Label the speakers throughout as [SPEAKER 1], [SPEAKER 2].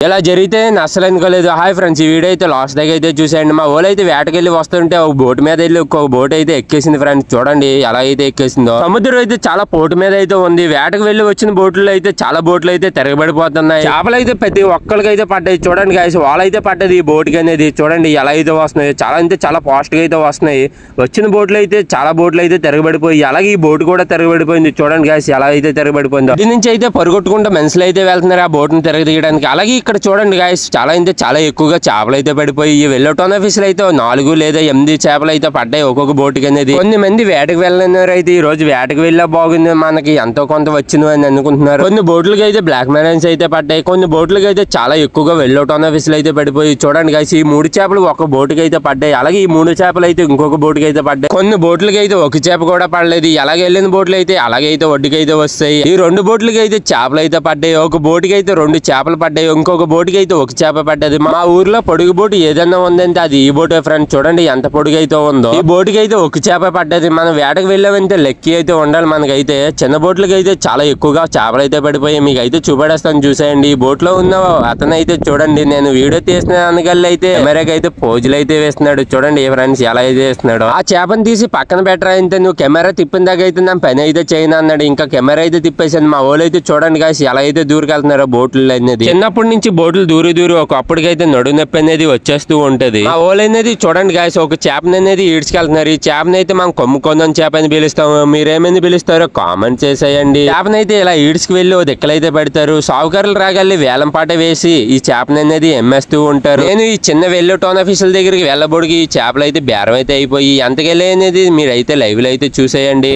[SPEAKER 1] ఇలా జరిగితే అసలు అనుకోలేదు. హాయ్ ఫ్రెండ్స్, ఈ వీడియో అయితే లాస్ట్ దాకా అయితే చూసేయండి. మా ఊళ్ళో అయితే వేటకెళ్ళి వస్తుంటే ఒక బోట్ మీద వెళ్ళి ఒక బోట్ అయితే ఎక్కేసింది ఫ్రెండ్స్. చూడండి ఎలా అయితే ఎక్కేసిందో. సముద్రం అయితే చాలా పోటు మీద అయితే ఉంది. వేటకు వెళ్ళి వచ్చిన బోట్లు అయితే చాలా బోట్లు అయితే తిరగబడిపోతున్నాయి. చేపలు అయితే ప్రతి ఒక్కరికి అయితే పడ్డాయి. చూడండి గాయస్, వాళ్ళైతే పడ్డది ఈ బోట్ కి అనేది. చూడండి ఎలా అయితే వస్తున్నాయి. చాలా అంటే చాలా ఫాస్ట్ గా అయితే వస్తున్నాయి. వచ్చిన బోట్లు అయితే చాలా బోట్లు అయితే తిరగబడిపోయి, అలాగే ఈ బోట్ కూడా తిరగబడిపోయింది. చూడండి గాయస్ ఎలా అయితే తిరగబడిపోయిందో. దీని నుంచి అయితే పరుగుట్టుకుంటూ మనుషులు అయితే వెళ్తున్నారు ఆ బోట్ ను తిరగదీయడానికి. అలాగే ఇక్కడ చూడండి గాయస్, చాలా అంటే చాలా ఎక్కువగా చేపలు అయితే పడిపోయి ఈ వెల్లటోనా ఫిష్ అయితే 4 లేదా 8 చేపలు అయితే పడ్డాయి ఒక్కొక్క బోటుకి అనేది. కొన్ని మంది వేటకు వెళ్ళినారు అయితే ఈ రోజు వేటకు వెళ్ళా బాగుంది, మనకి ఎంతో కొంత వచ్చింది అని అనుకుంటున్నారు. కొన్ని బోట్లకి అయితే బ్లాక్ మ్యారన్స్ అయితే పడ్డాయి. కొన్ని బోట్లకి అయితే చాలా ఎక్కువగా వెల్లటోనా ఫిష్ అయితే పడిపోయి. చూడండి గాయస్, ఈ 3 చేపలు ఒక బోటుకి అయితే పడ్డాయి. అలాగే ఈ 3 చేపలు అయితే ఇంకొక బోటుకి అయితే పడ్డాయి. కొన్ని బోట్లకి అయితే ఒక చేప కూడా పడలేదు. అలాగే వెళ్ళిన బోట్లు అయితే అలాగే అయితే ఒడ్డుకి అయితే వస్తాయి. ఈ 2 బోట్లకి అయితే చేపలు అయితే పడ్డాయి. ఒక బోటుకి అయితే 2 చేపలు పడ్డాయి. ఇంకొక బోటుకి అయితే ఒక చేప పడ్డది. మా ఊర్లో పొడుగు బోటు ఏదన్నా ఉందంటే అది ఈ బోటే ఫ్రెండ్స్. చూడండి ఎంత పొడుగు అయితే ఉందో. ఈ బోటుకి అయితే ఒక చేప పడ్డది. మనం వేటకు వెళ్ళామంటే లెక్కి అయితే ఉండాలి మనకైతే. చిన్న బోట్లకి అయితే చాలా ఎక్కువగా చేపలు అయితే పడిపోయి మీకు అయితే చూపెడేస్తాను చూసేయండి. ఈ బోట్ లో ఉన్న అతను అయితే చూడండి, నేను వీడియో తీసిన అందుకల్లా అయితే కెమెరాకి అయితే పోజులు అయితే వేస్తున్నాడు. చూడండి ఫ్రెండ్స్ ఎలా అయితే వేస్తున్నాడు. ఆ చేపను తీసి పక్కన పెట్టరా అయితే నువ్వు కెమెరా తిప్పిన దాకా అయితే నా పని అయితే చేయను అన్నాడు. ఇంకా కెమెరా అయితే తిప్పేసాను. మా వాళ్ళు అయితే చూడండి గాయస్ ఎలా అయితే దూరుకెళ్తున్నారో బోట్లు అనేది. చిన్నప్పటి నుంచి బోట్లు దూరి ఒకప్పటికైతే నడు నొప్పి అనేది వచ్చేస్తూ ఉంటది. ఆ ఓల్ అనేది చూడండి గాయస్ ఒక చేపని అనేది ఈడ్చుకెళ్తున్నారు. ఈ చేపని అయితే మనం కొమ్ముకొందని చేప అని పిలుస్తాము. మీరేమని పిలుస్తారో కామెంట్ చేసేయండి. చేపని అయితే ఇలా ఈడ్చుకు వెళ్ళి ఓ దిక్కలైతే పెడతారు. సావుకారులు రాగల్లి వేలం పాట వేసి ఈ చేపని అనేది ఎమ్మేస్తూ ఉంటారు. నేను ఈ చిన్న వెల్లటోనా ఫిష్ల దగ్గరికి వెళ్ళబోడికి ఈ చేపలు అయితే బేరం అయితే అయిపోయి ఎంతకెళ్ళి అనేది మీరైతే లైవ్ లో అయితే చూసేయండి.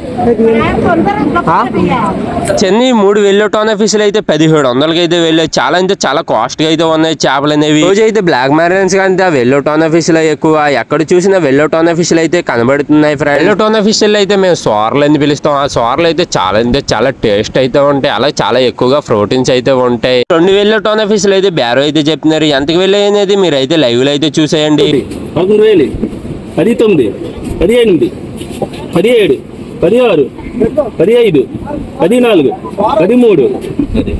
[SPEAKER 1] చిన్న 3 వెల్లటోనా ఫిష్లు అయితే 1700కి అయితే వెళ్ళాయి. చాలా అంటే చాలా కాస్ట్ గా అయితే ఉన్నాయి చేపలు అనేవి. రోజు అయితే బ్లాక్ మ్యారన్స్ కంటే వెల్లటోనా ఫిష్ లో ఎక్కువ ఎక్కడ చూసినా వెల్లటోనా ఫిష్ అయితే కనబడుతున్నాయి ఫ్రెండ్స్. వెల్లటోనా ఫిష్ అయితే మేము సోర్లు అని పిలుస్తాం. ఆ సోర్లు అయితే చాలా అంటే చాలా టేస్ట్ అయితే ఉంటాయి. అలాగే చాలా ఎక్కువగా ప్రోటీన్స్ అయితే ఉంటాయి. 2 వెల్లటోనా ఫిష్ అయితే బేరం అయితే చెప్తున్నారు. ఎంతకు వెళ్ళాయి అనేది మీరు అయితే లైవ్ లో అయితే చూసేయండి.
[SPEAKER 2] 19, 19, 18, 17, 16, 15, 14,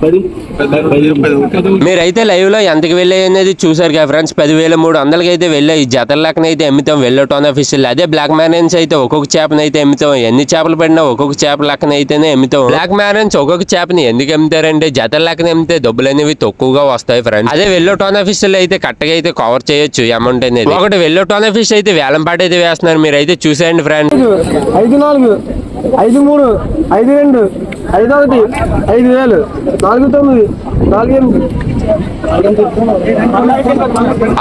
[SPEAKER 2] 13,
[SPEAKER 1] మీరైతే లైవ్ లో ఎంతకు వెళ్ళాయి అనేది చూసారు కదా ఫ్రెండ్స్. 10,300కి అయితే వెళ్ళాయి. జతల లెక్కన అయితే అమ్ముతాం వెల్లటోనా ఫిష్. అదే బ్లాక్ మ్యారన్స్ అయితే ఒక్కొక్క చేపని అయితే అమ్ముతాం. ఎన్ని చేపలు పడినా ఒక్కొక్క చేప లెక్కన అయితేనే అమ్ముతాం. బ్లాక్ మ్యారన్స్ ఒక్కొక్క చేపని ఎందుకు అమ్ముతారంటే జతల లెక్కన అమ్మితే డబ్బులు అనేవి తక్కువగా వస్తాయి ఫ్రెండ్స్. అదే వెల్లటోనా ఫిష్ అయితే కట్టగా అయితే కవర్ చేయొచ్చు అమౌంట్ అనేది. ఒకటి వెల్లటోనా ఫిష్ అయితే వేలం పాట అయితే వేస్తున్నారు. మీరైతే చూసేయండి ఫ్రెండ్స్.
[SPEAKER 3] 5, 4, 5, 3, 5, 2, 5, 1, 5,000, 4, 9, 4, 8.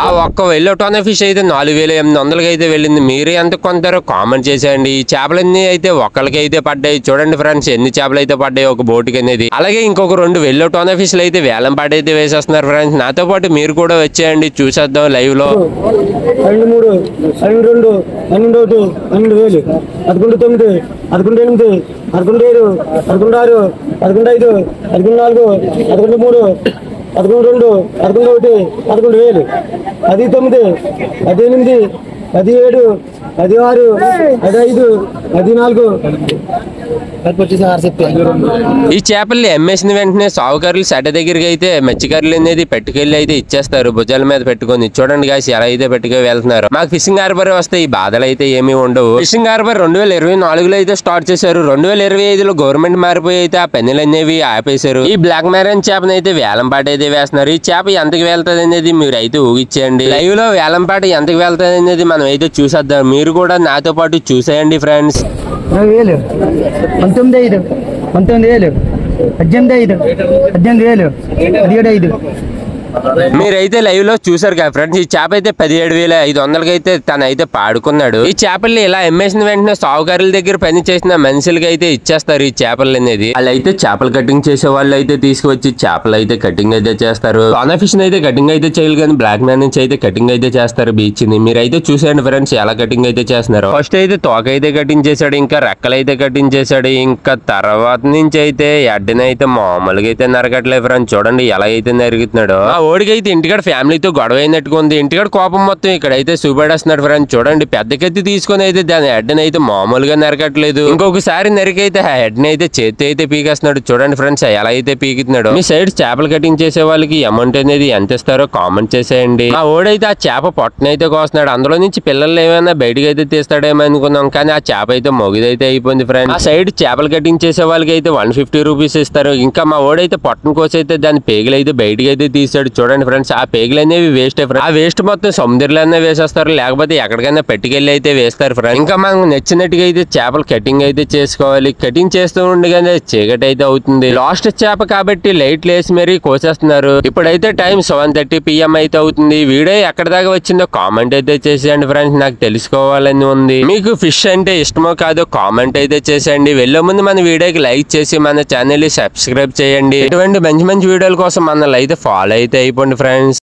[SPEAKER 1] ఆ ఒక్క వెల్లటోనా ఫిష్ అయితే 4,800కి అయితే వెళ్ళింది. మీరు ఎంత కొంటారో కామెంట్ చేసేయండి. ఈ చేపలన్నీ అయితే ఒక్కరికి అయితే పడ్డాయి. చూడండి ఫ్రెండ్స్ ఎన్ని చేపలు అయితే పడ్డాయి ఒక బోటుకి అనేది. అలాగే ఇంకొక 2 వెల్లటోనా ఫిష్లు అయితే వేలం పాట అయితే వేసేస్తున్నారు ఫ్రెండ్స్. నాతో పాటు మీరు కూడా వచ్చేయండి చూసేద్దాం లైవ్ లో.
[SPEAKER 3] 53, 52, 12, 12,000, 11, 9, 11, 8, 11, 6, 11, 5, 11, 4, 11, 11, 11, 11, 11, 11, 18, 17, 15.
[SPEAKER 1] ఈ చేపల్ని అమ్మేసిన వెంటనే సావుకారులు సెట దగ్గరికి అయితే మత్స్యకారులు అనేది పెట్టుకెళ్ళి అయితే ఇచ్చేస్తారు భుజాల మీద పెట్టుకొని. చూడండి గాయస్ ఎలా అయితే పెట్టుకు వెళ్తున్నారు. మాకు ఫిషింగ్ హార్బర్ వస్తే ఈ బాధలు అయితే ఏమీ ఉండవు. ఫిషింగ్ హార్బర్ 2024లో అయితే స్టార్ట్ చేశారు. 2025లో గవర్నమెంట్ మారిపోయి అయితే ఆ పెన్నులు అనేవి ఆపేశారు. ఈ బ్లాక్ మ్యారన్ చేపని అయితే వేలం పాట అయితే వేస్తున్నారు. ఈ చేప ఎంతకు వెళ్తుంది అనేది మీరు అయితే ఊహించండి. లైవ్ లో వేలం పాట ఎంతకు వెళ్తుంది అనేది మనం అయితే చూసేద్దాం. మీరు కూడా నాతో పాటు చూసేయండి ఫ్రెండ్స్.
[SPEAKER 3] 20,000, 19,000, 19,000, 18,000, 18,000, 17,500.
[SPEAKER 1] మీరైతే లైవ్ లో చూసారు కదా ఫ్రెండ్స్. ఈ చేప అయితే 17,500కి అయితే తన అయితే పాడుకున్నాడు. ఈ చేపల్ని ఇలా అమ్మేసిన వెంటనే సావుకారుల దగ్గర పని చేసిన మనుషులకి అయితే ఇచ్చేస్తారు ఈ చేపలు అనేది. వాళ్ళు అయితే చేపలు కటింగ్ చేసే వాళ్ళు అయితే తీసుకువచ్చి చేపలు అయితే కటింగ్ అయితే చేస్తారు. టోనా ఫిష్ అయితే కటింగ్ అయితే చేయాలి కానీ బ్లాక్ మ్యాన్ నుంచి అయితే కటింగ్ అయితే చేస్తారు బీచ్ ని. మీరైతే చూసేయండి ఫ్రెండ్స్ ఎలా కటింగ్ అయితే చేస్తున్నారు. ఫస్ట్ అయితే తోక అయితే కటింగ్ చేశాడు, ఇంకా రెక్కలు అయితే కటింగ్ చేశాడు, ఇంకా తర్వాత నుంచి అయితే ఎడ్డని అయితే మామూలుగా అయితే నరకట్లేదు ఫ్రెండ్స్. చూడండి ఎలా అయితే నరుగుతున్నాడు. ఆ ఓడికి అయితే ఇంటికాడ ఫ్యామిలీతో గొడవ అయినట్టుగా ఉంది. ఇంటికాడ కోపం మొత్తం ఇక్కడైతే చూపెడేస్తున్నాడు ఫ్రెండ్స్. చూడండి పెద్ద కత్తి తీసుకొని అయితే దాని హెడ్ అయితే మామూలుగా నరకట్లేదు. ఇంకొకసారి నరికైతే ఆ హెడ్ అయితే చేతి అయితే పీకేస్తున్నాడు. చూడండి ఫ్రెండ్స్ ఎలా అయితే పీకుతున్నాడు. మీ సైడ్ చేపలు కటింగ్ చేసే వాళ్ళకి అమౌంట్ అనేది ఎంత ఇస్తారో కామెంట్ చేసేయండి. ఆ ఓడైతే ఆ చేప పొట్టనైతే కోస్తున్నాడు. అందులో నుంచి పిల్లలు ఏమైనా బయటకి అయితే తీస్తాడేమో అనుకున్నాం, కానీ ఆ చేప అయితే మొగిదైతే అయిపోయింది ఫ్రెండ్స్. ఆ సైడ్ చేపలు కటింగ్ చేసే వాళ్ళకి అయితే 150 రూపీస్ ఇస్తారు. ఇంకా మా ఓడైతే పొట్టను కోసైతే దాని పేగులు అయితే బయటకి అయితే తీసాడు. చూడండి ఫ్రెండ్స్ ఆ పేగులు అనేవి వేస్ట్ ఫ్రెండ్స్. ఆ వేస్ట్ మొత్తం సముద్రంలోనే వేసేస్తారు, లేకపోతే ఎక్కడికైనా పెట్టుకెళ్ళి అయితే వేస్తారు ఫ్రెండ్స్. ఇంకా మనకు నచ్చినట్టుగా అయితే చేపలు కటింగ్ అయితే చేసుకోవాలి. కటింగ్ చేస్తూ ఉండగానే చీకటి అయితే అవుతుంది. లాస్ట్ చేప కాబట్టి లైట్లు వేసి మరీ కోసేస్తున్నారు. ఇప్పుడైతే టైం 7:30 PM అయితే అవుతుంది. వీడియో ఎక్కడ దాకా వచ్చిందో కామెంట్ అయితే చేసేయండి ఫ్రెండ్స్, నాకు తెలుసుకోవాలని ఉంది. మీకు ఫిష్ అంటే ఇష్టమో కాదో కామెంట్ అయితే చేసేయండి. వెళ్ళే ముందు మన వీడియోకి లైక్ చేసి మన ఛానల్ ని సబ్స్క్రైబ్ చేయండి. ఇటువంటి మంచి మంచి వీడియోల కోసం మనల్ని అయితే ఫాలో అయితే అయిపోండి ఫ్రెండ్స్.